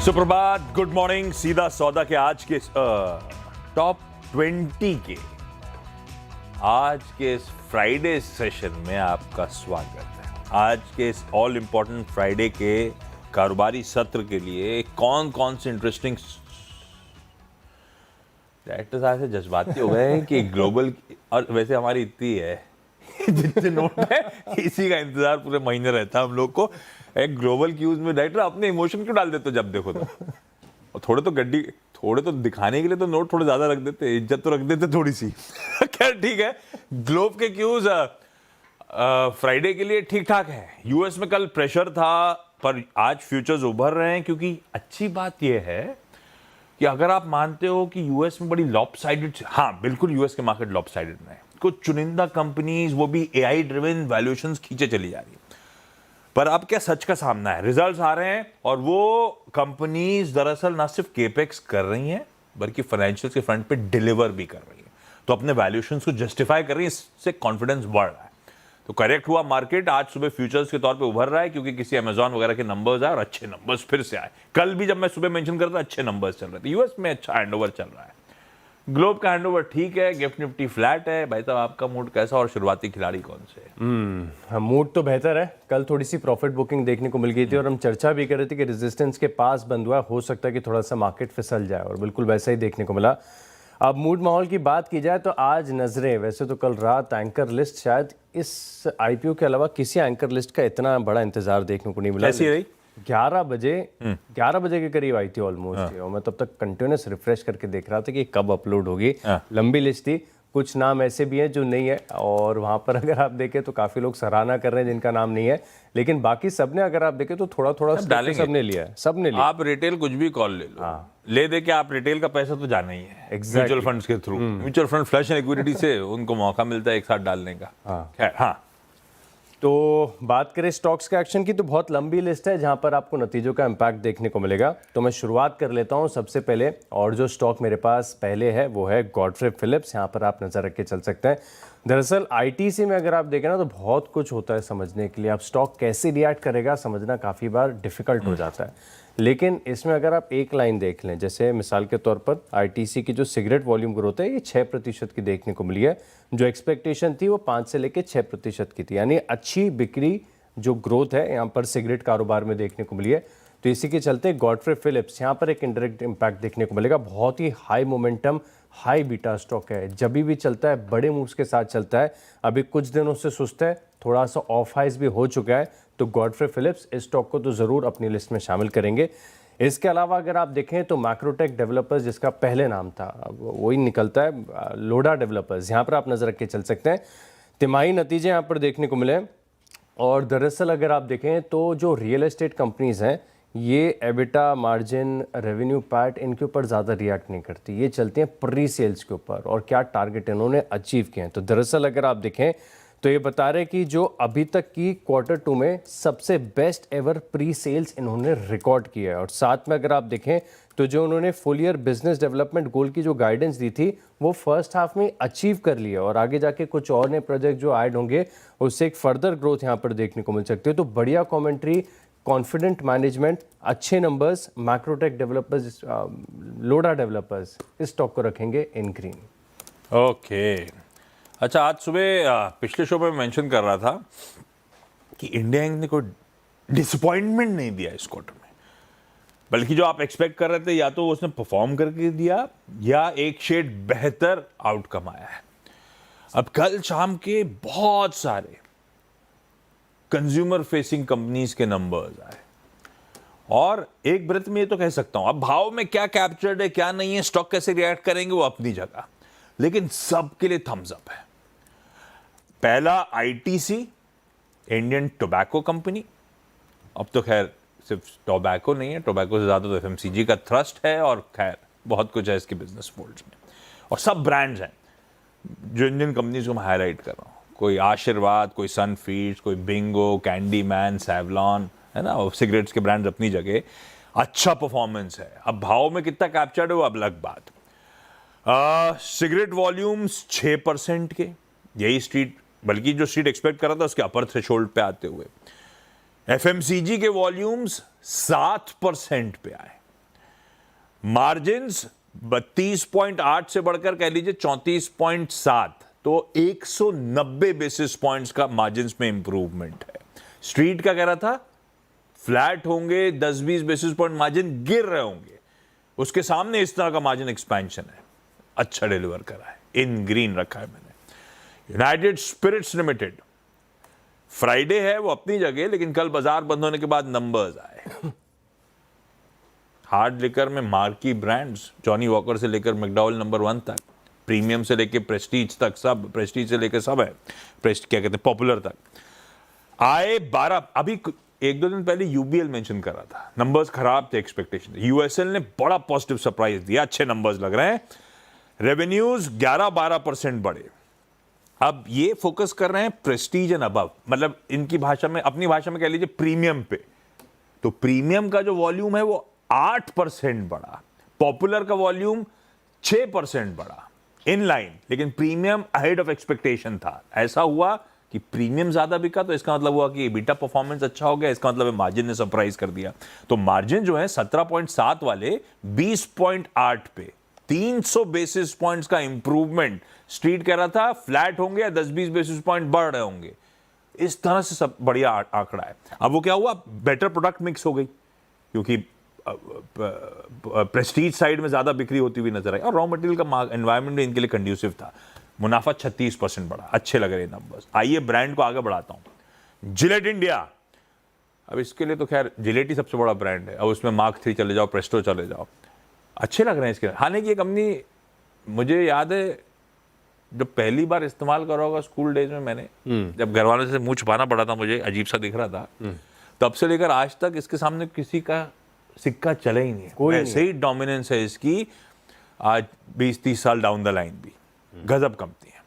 सुप्रभात, good morning. सीधा सौदा के आज के टॉप 20 के आज के इस फ्राइडे सेशन में आपका स्वागत है। आज के इस ऑल इंपॉर्टेंट फ्राइडे के कारोबारी सत्र के लिए कौन कौन से इंटरेस्टिंग डायरेक्टर साहब से जज्बाती हो गए हैं कि ग्लोबल, और वैसे हमारी इतनी है जितने नोट है इसी का इंतजार पूरे महीने रहता है हम लोग को। एक ग्लोबल क्यूज में डायरेक्टर अपने इमोशन क्यों डाल देते हो जब देखो तो? और थोड़े तो दिखाने के लिए तो नोट थोड़े ज्यादा रख देते, इज्जत तो रख देते थोड़ी सी। खैर ठीक है, ग्लोब के क्यूज फ्राइडे के लिए ठीक ठाक है। यूएस में कल प्रेशर था पर आज फ्यूचर्स उभर रहे हैं, क्योंकि अच्छी बात यह है कि अगर आप मानते हो कि यूएस में बड़ी लॉपसाइडेड, हाँ बिल्कुल यूएस के मार्केट लॉपसाइडेड में है। कुछ चुनिंदा कंपनीज वो भी एआई ड्रिवन वैल्यूएशंस खींचे चली जा रही है, पर अब क्या सच का सामना है, रिजल्ट्स आ रहे हैं और वो कंपनीज दरअसल ना सिर्फ केपेक्स कर रही हैं बल्कि फाइनेंशियल्स के फ्रंट पे डिलीवर भी कर रही हैं, तो अपने वैल्यूएशंस को जस्टिफाई कर रही है। इससे कॉन्फिडेंस बढ़ रहा है, तो करेक्ट हुआ मार्केट। आज सुबह फ्यूचर्स के तौर पे उभर रहा है क्योंकि किसी अमेजॉन वगैरह के नंबर्स आए और अच्छे नंबर्स फिर से आए। कल भी जब मैं सुबह मेंशन करता अच्छे नंबर्स चल रहे थे। यूएस में अच्छा हैंडओवर चल रहा है, ग्लोब का हैंडओवर ठीक है, गिफ्ट निफ्टी फ्लैट है। भाई साहब आपका मूड कैसा और शुरुआती खिलाड़ी कौन से है? मूड तो बेहतर है। कल थोड़ी सी प्रॉफिट बुकिंग देखने को मिल गई थी और हम चर्चा भी कर रहे थे कि रेजिस्टेंस के पास बंद हुआ, हो सकता है कि थोड़ा सा मार्केट फिसल जाए, और बिल्कुल वैसा ही देखने को मिला। अब मूड माहौल की बात की जाए तो आज नजरें, वैसे तो कल रात एंकर लिस्ट, शायद इस आईपीओ के अलावा किसी एंकर लिस्ट का इतना बड़ा इंतजार देखने को नहीं मिला। कैसी रही? 11 बजे के करीब आई थी ऑलमोस्ट, और मैं तब तक कंटिन्यूस रिफ्रेश करके देख रहा था कि कब अपलोड होगी। लंबी लिस्ट थी, कुछ नाम ऐसे भी हैं जो नहीं है, और वहां पर अगर आप देखें तो काफी लोग सराहना कर रहे हैं जिनका नाम नहीं है, लेकिन बाकी सबने अगर आप देखें तो थोड़ा थोड़ा सबने लिया है, सबने लिया। आप रिटेल कुछ भी कॉल ले लो, ले दे के आप रिटेल का पैसा तो जाना ही है म्यूचुअल फंड्स के through. Mutual fund flush and liquidity से उनको मौका मिलता है एक साथ डालने का। खैर हाँ, तो बात करें स्टॉक्स के एक्शन की तो बहुत लंबी लिस्ट है जहां पर आपको नतीजों का इम्पैक्ट देखने को मिलेगा। तो मैं शुरुआत कर लेता हूं सबसे पहले, और जो स्टॉक मेरे पास पहले है वो है गॉडफ्रे फिलिप्स। यहां पर आप नजर रख के चल सकते हैं। दरअसल आईटीसी में अगर आप देखें ना तो बहुत कुछ होता है समझने के लिए। आप स्टॉक कैसे रिएक्ट करेगा समझना काफ़ी बार डिफिकल्ट हो जाता है, लेकिन इसमें अगर आप एक लाइन देख लें, जैसे मिसाल के तौर पर आईटीसी की जो सिगरेट वॉल्यूम ग्रोथ है ये 6% की देखने को मिली है। जो एक्सपेक्टेशन थी वो 5 से लेकर 6% की थी, यानी अच्छी बिक्री जो ग्रोथ है यहाँ पर सिगरेट कारोबार में देखने को मिली है। तो इसी के चलते गॉडफ्रे फिलिप्स यहाँ पर एक इंडायरेक्ट इम्पैक्ट देखने को मिलेगा। बहुत ही high momentum, high beta stock है, जब भी चलता है बड़े मूव्स के साथ चलता है। अभी कुछ दिनों से सुस्त है, थोड़ा सा ऑफ हाइज भी हो चुका है, तो गॉडफ्रे फिलिप्स इस स्टॉक को तो ज़रूर अपनी लिस्ट में शामिल करेंगे। इसके अलावा अगर आप देखें तो मैक्रोटेक डेवलपर्स, जिसका पहले नाम था वही निकलता है लोडा डेवलपर्स, यहाँ पर आप नज़र रख के चल सकते हैं। तिमाही नतीजे यहाँ पर देखने को मिले, और दरअसल अगर आप देखें तो जो रियल एस्टेट कंपनीज़ हैं ये एबिटा, मार्जिन, रेवेन्यू, पैट, इनके ऊपर ज़्यादा रिएक्ट नहीं करती, ये चलती हैं प्री सेल्स के ऊपर और क्या टारगेट इन्होंने अचीव किए हैं। तो दरअसल अगर आप देखें तो ये बता रहे कि जो अभी तक की Q2 में सबसे बेस्ट एवर प्री सेल्स इन्होंने रिकॉर्ड किया है। और साथ में अगर आप देखें तो जो उन्होंने full year business development goal की जो गाइडेंस दी थी वो फर्स्ट हाफ में अचीव कर लिया, और आगे जाके कुछ और नए प्रोजेक्ट जो ऐड होंगे उससे एक फर्दर ग्रोथ यहाँ पर देखने को मिल सकती है। तो बढ़िया कॉमेंट्री, कॉन्फिडेंट मैनेजमेंट, अच्छे नंबर्स, मैक्रोटेक डेवलपर्स, लोडा डेवलपर्स, इस स्टॉक को रखेंगे इन ग्रीन। ओके। अच्छा, आज सुबह पिछले शो में मेंशन कर रहा था कि इंडिया इंक ने कोई डिसअपॉइंटमेंट नहीं दिया इस क्वार्टर में, बल्कि जो आप एक्सपेक्ट कर रहे थे या तो उसने परफॉर्म करके दिया या एक शेड बेहतर आउटकम आया है। अब कल शाम के बहुत सारे कंज्यूमर फेसिंग कंपनीज के नंबर्स आए, और एक ब्रेथ में ये तो कह सकता हूं अब भाव में क्या कैप्चर्ड है क्या नहीं है, स्टॉक कैसे रिएक्ट करेंगे वो अपनी जगह, लेकिन सबके लिए थम्स अप है। पहला आईटीसी, इंडियन टोबैको कंपनी। अब तो खैर सिर्फ टोबैको नहीं है, टोबैको से ज्यादा तो एफएमसीजी का थ्रस्ट है, और खैर बहुत कुछ है इसके बिजनेस फोल्ड्स में, और सब ब्रांड्स हैं जो इंडियन कंपनीज को मैं हाईलाइट कर रहा हूं। कोई आशीर्वाद, कोई सनफीड्स, कोई बिंगो, कैंडीमैन, सैवलॉन, है ना, और सिगरेट्स के ब्रांड्स अपनी जगह। अच्छा परफॉर्मेंस है। अब भाव में कितना कैप्चर्ड है वो अब अलग बात। सिगरेट वॉल्यूम्स 6% के, यही स्ट्रीट, बल्कि जो स्ट्रीट एक्सपेक्ट कर रहा था उसके अपर थ्रेशोल्ड पे आते हुए। एफएमसीजी के वॉल्यूम्स 7% पे आए, मार्जिन्स 32.8 से बढ़कर कह लीजिए 34.7, तो 190 बेसिस पॉइंट्स का मार्जिन्स में इंप्रूवमेंट है। स्ट्रीट का कह रहा था फ्लैट होंगे, 10-20 बेसिस पॉइंट मार्जिन गिर रहे होंगे, उसके सामने इस तरह का मार्जिन एक्सपेंशन है, अच्छा डिलीवर करा है, इन ग्रीन रखा है मैंने। यूनाइटेड स्पिरिट्स लिमिटेड, फ्राइडे है वो अपनी जगह, लेकिन कल बाजार बंद होने के बाद नंबर्स आए। हार्ड लिकर में मार्की ब्रांड्स, जॉनी वॉकर से लेकर मैकडॉवेल नंबर 1 तक, प्रीमियम से लेकर प्रेस्टीज तक, सब प्रेस्टीज से लेकर सब है, क्या कहते हैं पॉपुलर तक आए 12। अभी 1-2 दिन पहले यूबीएल मेंशन कर रहा था, नंबर्स खराब थे, एक्सपेक्टेशन। यूएसएल ने बड़ा पॉजिटिव सरप्राइज दिया, अच्छे नंबर्स लग रहे हैं, रेवेन्यूज 11-12% बढ़े। अब ये फोकस कर रहे हैं प्रेस्टीज एंड अबव, मतलब इनकी भाषा में, अपनी भाषा में कह लीजिए प्रीमियम पे। तो प्रीमियम का जो वॉल्यूम है वो 8% बढ़ा, पॉपुलर का वॉल्यूम 6% बढ़ा, इन लाइन। लेकिन प्रीमियम अहेड ऑफ एक्सपेक्टेशन था। ऐसा हुआ कि प्रीमियम ज्यादा बिका, तो इसका मतलब हुआ कि एबिटा परफॉर्मेंस अच्छा हो गया, इसका मतलब मार्जिन ने सरप्राइज कर दिया। तो मार्जिन जो है 17.7 वाले 20.8 पे 300 बेसिस पॉइंट्स का इंप्रूवमेंट। स्ट्रीट कह रहा था फ्लैट होंगे या 10-20 बेसिस पॉइंट बढ़ रहे होंगे, इस तरह से सब बढ़िया आंकड़ा है। अब वो क्या हुआ, बेटर प्रोडक्ट मिक्स हो गई, क्योंकि प्रेस्टीज साइड में ज्यादा बिक्री होती हुई नजर आई, और रॉ मटेरियल का एनवायरनमेंट इनके लिए कंड्यूसिव था। मुनाफा 36% बढ़ा, अच्छे लग रहे नंबर्स। आइए ब्रांड को आगे बढ़ाता हूं। जिलेट इंडिया, अब इसके लिए तो खैर जिलेट ही सबसे बड़ा ब्रांड है, अब उसमें मार्क 3 चले जाओ, प्रेस्टो चले जाओ, अच्छे लग रहे हैं इसके। हालांकि ये कंपनी, मुझे याद है जब पहली बार इस्तेमाल करा होगा स्कूल डेज में मैंने, जब घर वालों से मुंह छुपाना पड़ा था, मुझे अजीब सा दिख रहा था, तब से लेकर आज तक इसके सामने किसी का सिक्का चला ही नहीं है। ऐसे ही डोमिनेंस है इसकी, आज 20-30 साल डाउन द लाइन भी। गजब कंपनी है,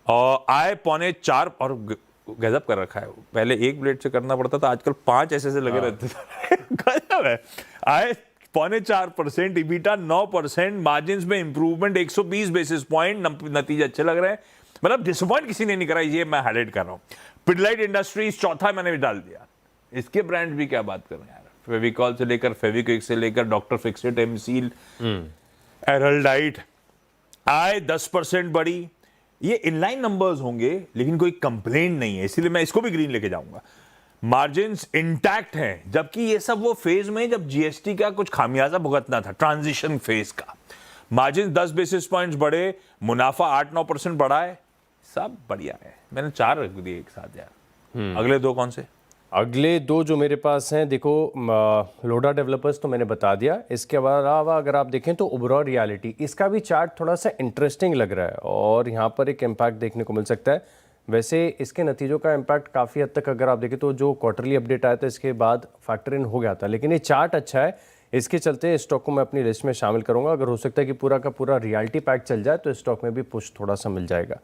और आय 4.25, और गजब कर रखा है। पहले 1 ब्लेड से करना पड़ता था, आजकल 5 ऐसे लगे रहते थे। गजब है। आय 4.25%, इबिटा 9%, मार्जिन में इंप्रूवमेंट 120 बेसिस पॉइंट, नतीजे अच्छे लग रहे हैं। मतलब डिसअपॉइंट किसी ने नहीं करा, ये मैं हाईलाइट कर रहा हूँ। पिडलाइट इंडस्ट्रीज चौथा मैंने भी डाल दिया। इसके ब्रांड भी क्या बात कर रहे हैं यार, फेविकॉल से लेकर फेविक्विक से लेकर डॉक्टर फिक्सेट, एमसील, एरल्डाइट, आय 10% बढ़ी। ये इनलाइन नंबर्स होंगे, लेकिन कोई कंप्लेंट नहीं है, इसीलिए मैं इसको भी ग्रीन लेके जाऊंगा। मार्जिन्स इंटैक्ट हैं, जबकि ये सब वो फेज में जब जीएसटी का कुछ खामियाजा भुगतना था, ट्रांजिशन फेज का। मार्जिन 10 बेसिस पॉइंट्स बढ़े, मुनाफा 8-9% बढ़ा है, सब बढ़िया है। मैंने 4 रख दिए एक साथ यार। अगले 2 कौन से? अगले 2 जो मेरे पास हैं, देखो लोडा डेवलपर्स तो मैंने बता दिया, इसके अलावा अगर आप देखें तो ओबरॉय रियलिटी, इसका भी चार्ट थोड़ा सा इंटरेस्टिंग लग रहा है, और यहाँ पर एक इम्पैक्ट देखने को मिल सकता है। वैसे इसके नतीजों का इम्पैक्ट काफ़ी हद तक अगर आप देखें तो जो क्वार्टरली अपडेट आया था इसके बाद फैक्टर इन हो गया था, लेकिन ये चार्ट अच्छा है, इसके चलते स्टॉक को मैं अपनी लिस्ट में शामिल करूंगा। अगर हो सकता है कि पूरा का पूरा रियलिटी पैक चल जाए तो स्टॉक में भी पुश थोड़ा सा मिल जाएगा।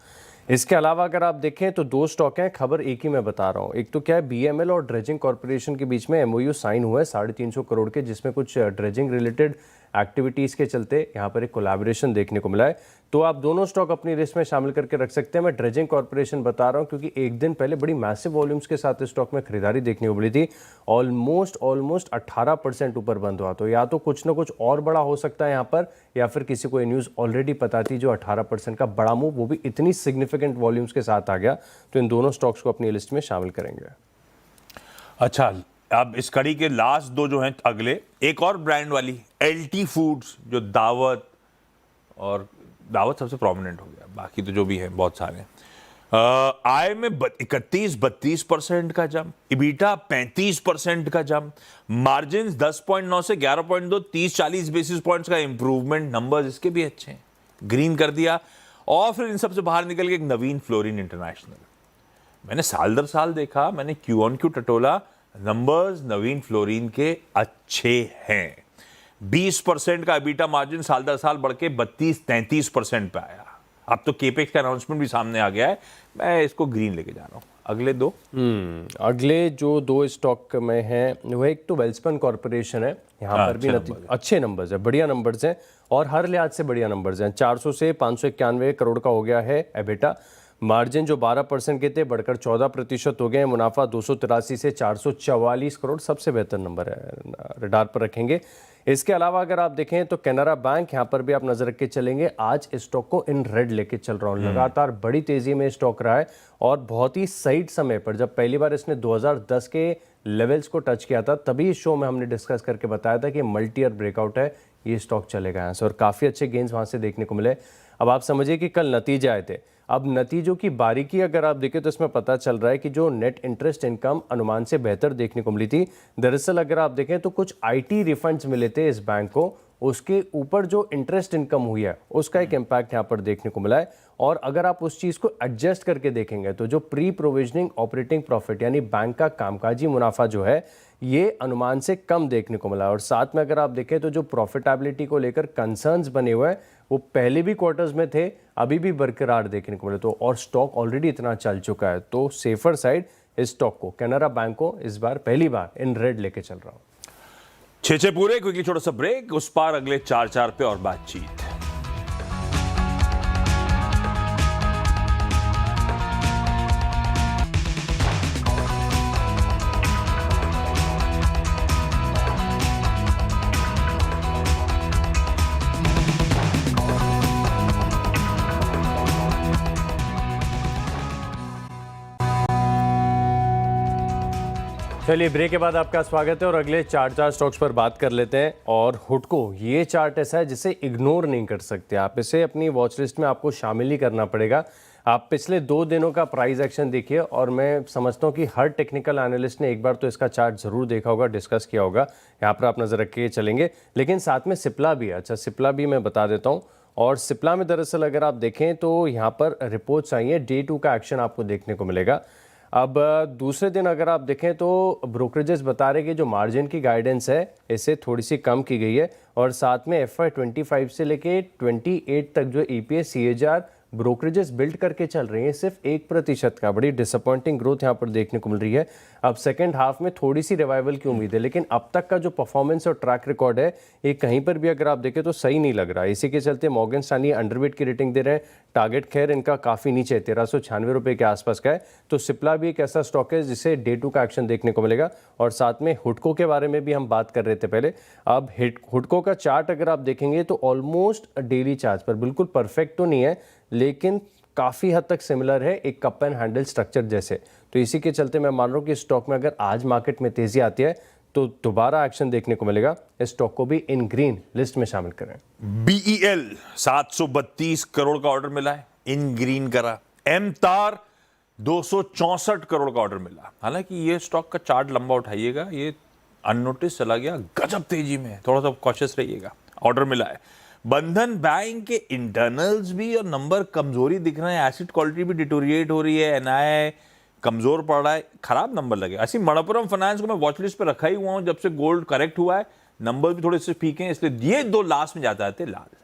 इसके अलावा अगर आप देखें तो 2 स्टॉक हैं, खबर एक ही मैं बता रहा हूँ। एक तो क्या है, बीएमएल और ड्रेजिंग कॉर्पोरेशन के बीच में एमओयू साइन हुआ है 350 करोड़ के, जिसमें कुछ ड्रेजिंग रिलेटेड एक्टिविटीज़ के चलते यहाँ पर एक कोलैबोरेशन देखने को मिला है। तो आप दोनों स्टॉक अपनी लिस्ट में शामिल करके रख सकते हैं। मैं ड्रेजिंग कॉर्पोरेशन बता रहा हूँ क्योंकि एक दिन पहले बड़ी मैसिव वॉल्यूम्स के साथ स्टॉक में खरीदारी देखने को मिली थी, ऑलमोस्ट 18% ऊपर बंद हुआ। तो या तो कुछ ना कुछ और बड़ा हो सकता है यहाँ पर, या फिर किसी को ये न्यूज़ ऑलरेडी पता थी जो 18% का बड़ा मूव, वो भी इतनी सिग्निफिकेंट वॉल्यूम्स के साथ आ गया। तो इन दोनों स्टॉक्स को अपनी लिस्ट में शामिल करेंगे। अच्छा, अब इस कड़ी के लास्ट 2 जो हैं अगले, एक और ब्रांड वाली एलटी फूड्स, जो दावत सबसे प्रोमिनेंट हो गया, बाकी तो जो भी है बहुत सारे। आय में 31-32% का जंप, इबिटा 35% का जंप, मार्जिन 10.9 से 11.2, 30-40 बेसिस पॉइंट्स का इंप्रूवमेंट। नंबर्स इसके भी अच्छे हैं, ग्रीन कर दिया। और फिर इन सबसे बाहर निकल के एक नवीन फ्लोरिन इंटरनेशनल, मैंने साल दर साल देखा, मैंने क्यू ऑन क्यू टटोला, नंबर्स नवीन फ्लोरिन के अच्छे हैं। 20% का एबिटा मार्जिन साल दर साल बढ़ के 32-33% पे आया। अब तो केपेक्स का अनाउंसमेंट भी सामने आ गया है, मैं इसको ग्रीन लेके जा रहा हूँ। अगले 2 अगले जो 2 स्टॉक में हैं वो एक तो वेल्सपन कॉर्पोरेशन है, यहाँ पर भी अच्छे नंबर्स है, बढ़िया नंबर्स हैं, और हर लिहाज से बढ़िया नंबर्स हैं। 400 से 591 करोड़ का हो गया है एबिटा, मार्जिन जो 12% के थे बढ़कर 14% हो गए हैं, मुनाफा 283 से 444 करोड़, सबसे बेहतर नंबर है, रडार पर रखेंगे। इसके अलावा अगर आप देखें तो कैनरा बैंक, यहाँ पर भी आप नजर रख के चलेंगे। आज इस स्टॉक को इन रेड लेके चल रहा हूँ, लगातार बड़ी तेजी में स्टॉक रहा है और बहुत ही सही समय पर, जब पहली बार इसने 2010 के लेवल्स को टच किया था, तभी इस शो में हमने डिस्कस करके बताया था कि मल्टी ईयर ब्रेकआउट है, ये स्टॉक चलेगा यहाँ से, और काफ़ी अच्छे गेंस वहाँ से देखने को मिले। अब आप समझिए कि कल नतीजे आए थे, अब नतीजों की बारीकी अगर आप देखें तो इसमें पता चल रहा है कि जो नेट इंटरेस्ट इनकम अनुमान से बेहतर देखने को मिली थी। दरअसल अगर आप देखें तो कुछ आईटी रिफंड्स मिले थे इस बैंक को, उसके ऊपर जो इंटरेस्ट इनकम हुई है उसका एक इम्पैक्ट यहाँ पर देखने को मिला है। और अगर आप उस चीज़ को एडजस्ट करके देखेंगे तो जो प्री प्रोविजनिंग ऑपरेटिंग प्रॉफिट यानी बैंक का कामकाजी मुनाफा जो है, ये अनुमान से कम देखने को मिला है। और साथ में अगर आप देखें तो जो प्रॉफिटेबिलिटी को लेकर कंसर्न्स बने हुए हैं वो पहले भी क्वार्टर्स में थे, अभी भी बरकरार देखने को मिले। तो और स्टॉक ऑलरेडी इतना चल चुका है, तो सेफर साइड इस स्टॉक को, कैनरा बैंक को इस बार पहली बार इन रेड लेके चल रहा हूँ। 6 पूरे, क्विकली छोटा सा ब्रेक, उस पार अगले 4 पे और बातचीत। चलिए ब्रेक के बाद आपका स्वागत है और अगले 4 स्टॉक्स पर बात कर लेते हैं। और हुडको, ये चार्ट ऐसा है जिसे इग्नोर नहीं कर सकते आप, इसे अपनी वॉच लिस्ट में आपको शामिल ही करना पड़ेगा। आप पिछले 2 दिनों का प्राइस एक्शन देखिए और मैं समझता हूँ कि हर टेक्निकल एनालिस्ट ने एक बार तो इसका चार्ट जरूर देखा होगा, डिस्कस किया होगा। यहाँ पर आप नजर रख के चलेंगे, लेकिन साथ में सिप्ला भी है। अच्छा, सिप्ला भी मैं बता देता हूँ। और सिप्ला में दरअसल अगर आप देखें तो यहाँ पर रिपोर्ट्स आई हैं, डे 2 का एक्शन आपको देखने को मिलेगा। अब दूसरे दिन अगर आप देखें तो ब्रोकरेजेस बता रहे कि जो मार्जिन की गाइडेंस है इसे थोड़ी सी कम की गई है, और साथ में FY25 से लेके 28 तक जो EPS CAGR ब्रोकरेजेस बिल्ड करके चल रही हैं सिर्फ 1% का, बड़ी डिसअपॉइंटिंग ग्रोथ यहाँ पर देखने को मिल रही है। अब सेकंड हाफ में थोड़ी सी रिवाइवल की उम्मीद है, लेकिन अब तक का जो परफॉर्मेंस और ट्रैक रिकॉर्ड है ये कहीं पर भी अगर आप देखें तो सही नहीं लग रहा है। इसी के चलते मॉर्गन स्टैनली अंडरवेट की रेटिंग दे रहे हैं, टारगेट खैर इनका काफ़ी नीचे है, 1396 रुपये के आसपास का है। तो सिप्ला भी एक ऐसा स्टॉक है जिसे डे 2 का एक्शन देखने को मिलेगा। और साथ में हुडको के बारे में भी हम बात कर रहे थे पहले। अब हुडको का चार्ट अगर आप देखेंगे तो ऑलमोस्ट डेली चार्ट पर, बिल्कुल परफेक्ट तो नहीं है लेकिन काफ़ी हद तक सिमिलर है एक कप एंड हैंडल स्ट्रक्चर जैसे। तो इसी के चलते मैं मान रहा हूँ कि स्टॉक में अगर आज मार्केट में तेजी आती है तो दोबारा एक्शन देखने को मिलेगा। इस स्टॉक को भी इन ग्रीन लिस्ट में शामिल करें। BEL 732 करोड़ का ऑर्डर मिला है, इन ग्रीन करा। एमतार 264 करोड़ का ऑर्डर मिला। हालांकि ये स्टॉक का चार्ट लंबा उठाइएगा, ये अननोटिस चला गया, गजब तेजी में, थोड़ा सा कॉशियस रहिएगा। ऑर्डर मिला है। बंधन बैंक के इंटरनल्स भी और नंबर कमजोरी दिख रहे हैं, एसिड क्वालिटी भी डिटोरिएट हो रही है, NII कमजोर पड़ रहा है, खराब नंबर लगे। ऐसी मणप्पुरम फाइनेंस को मैं वॉच लिस्ट पे रखा ही हुआ हूं, जब से गोल्ड करेक्ट हुआ है, नंबर भी थोड़े से फीके हैं, इसलिए ये 2 लास्ट में जाते आते लाल।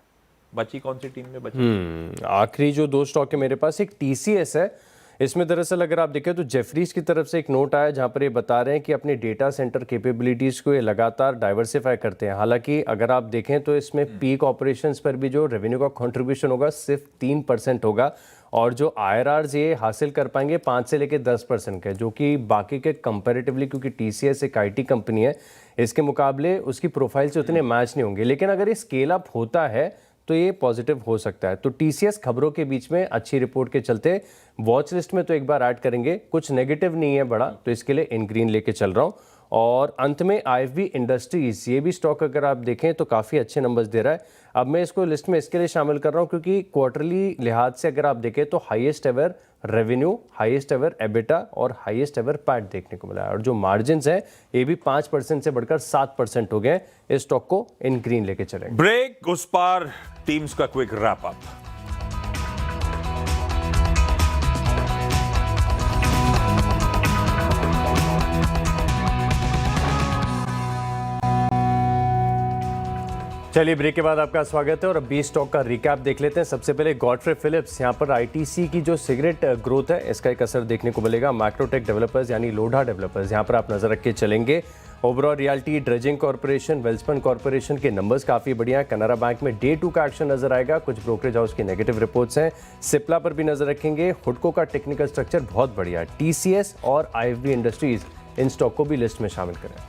बची कौन सी टीम में बची? आखिरी जो 2 स्टॉक है मेरे पास, एक TCS है। इसमें दरअसल अगर आप देखें तो जेफरीज की तरफ से एक नोट आया जहां पर ये बता रहे हैं कि अपनी डेटा सेंटर कैपेबिलिटीज़ को ये लगातार डाइवर्सिफाई करते हैं। हालांकि अगर आप देखें तो इसमें पीक ऑपरेशंस पर भी जो रेवेन्यू का कंट्रीब्यूशन होगा सिर्फ 3% होगा, और जो IRRs ये हासिल कर पाएंगे 5 से लेकर 10% के, जो कि बाकी के कंपैरेटिवली, क्योंकि TCS एक IT कंपनी है, इसके मुकाबले उसकी प्रोफाइल से उतने मैच नहीं होंगे। लेकिन अगर ये स्केल अप होता है तो ये पॉजिटिव हो सकता है। तो TCS खबरों के बीच में अच्छी रिपोर्ट के चलते वॉच लिस्ट में तो एक बार ऐड करेंगे, कुछ नेगेटिव नहीं है बड़ा, तो इसके लिए इन ग्रीन लेके चल रहा हूँ। और अंत में IFB इंडस्ट्रीज, ये भी स्टॉक अगर आप देखें तो काफ़ी अच्छे नंबर्स दे रहा है। अब मैं इसको लिस्ट में इसके लिए शामिल कर रहा हूँ क्योंकि क्वार्टरली लिहाज से अगर आप देखें तो highest ever revenue, highest ever EBITDA और हाईएस्ट एवर पैट देखने को मिला है। और जो मार्जिन्स हैं ये भी 5% से बढ़कर 7% हो गए। इस स्टॉक को इन ग्रीन लेके चलेंगे। ब्रेक, उस पार टीम्स का क्विक रैप अप। चलिए ब्रेक के बाद आपका स्वागत है और अब 20 स्टॉक का रिकैप देख लेते हैं। सबसे पहले गॉडफ्रे फिलिप्स, यहाँ पर ITC की जो सिगरेट ग्रोथ है इसका एक असर देखने को मिलेगा। मैक्रोटेक डेवलपर्स यानी लोढ़ा डेवलपर्स, यहाँ पर आप नजर रख के चलेंगे। Oberoi realty, dredging corporation, Welspun corporation के नंबर्स काफ़ी बढ़िया है। कैनरा बैंक में डे 2 का एक्शन नजर आएगा, कुछ ब्रोकरेज हाउस की नेगेटिव रिपोर्ट्स हैं। सिप्ला पर भी नजर रखेंगे। हुडको का टेक्निकल स्ट्रक्चर बहुत बढ़िया है। TCS और IFB इंडस्ट्रीज, इन स्टॉक को भी लिस्ट में शामिल करें।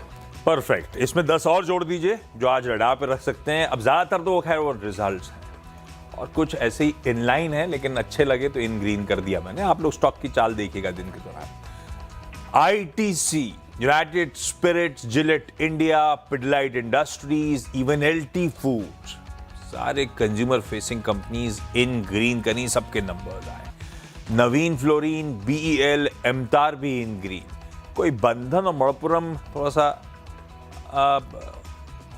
परफेक्ट, इसमें 10 और जोड़ दीजिए जो आज रडार पे रख सकते हैं। अब ज्यादातर तो वो खैर वो रिजल्ट्स हैं और कुछ ऐसे ही इनलाइन है, लेकिन अच्छे लगे तो इन ग्रीन कर दिया मैंने। आप लोग स्टॉक की चाल देखिएगा दिन के दौरान। ITC, United Spirits, Gillette India, Pidilite Industries, even LT Foods, सारे consumer facing companies in green करी, सबके नंबर्स आए। नवीन फ्लोरीन, बीईएल, एमतार भी इन ग्रीन। कोई बंधन और मणपुरम थोड़ा सा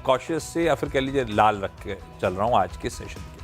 कॉशियस से या फिर कह लीजिए लाल रख के चल रहा हूं आज के सेशन के